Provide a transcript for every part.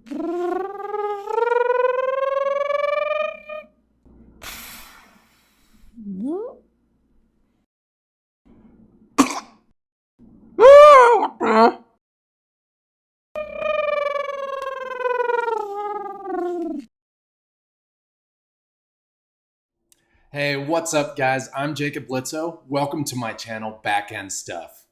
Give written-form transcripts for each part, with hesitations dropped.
Hey, what's up, guys? I'm Jacob Luetzow. Welcome to my channel, Backend Stuff.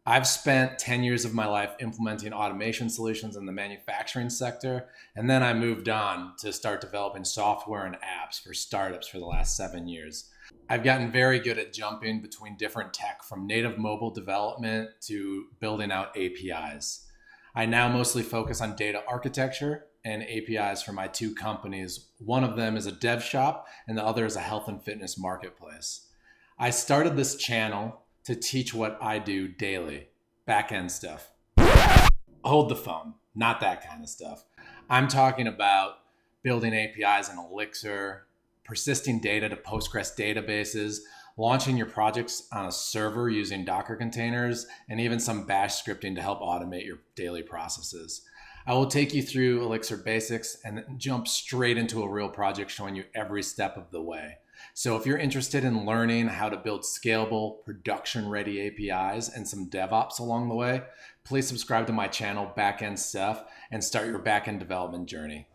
I've spent 10 years of my life implementing automation solutions in the manufacturing sector, and then I moved on to start developing software and apps for startups for the last 7 years. I've gotten very good at jumping between different tech, from native mobile development to building out APIs. I now mostly focus on data architecture and APIs for my two companies. One of them is a dev shop and the other is a health and fitness marketplace. I started this channel to teach what I do daily, back-end stuff. Hold the phone, not that kind of stuff. I'm talking about building APIs in Elixir, persisting data to Postgres databases, launching your projects on a server using Docker containers, and even some bash scripting to help automate your daily processes. I will take you through Elixir basics and then jump straight into a real project showing you every step of the way. So if you're interested in learning how to build scalable, production-ready APIs and some DevOps along the way, please subscribe to my channel, Backend Stuff, and start your backend development journey.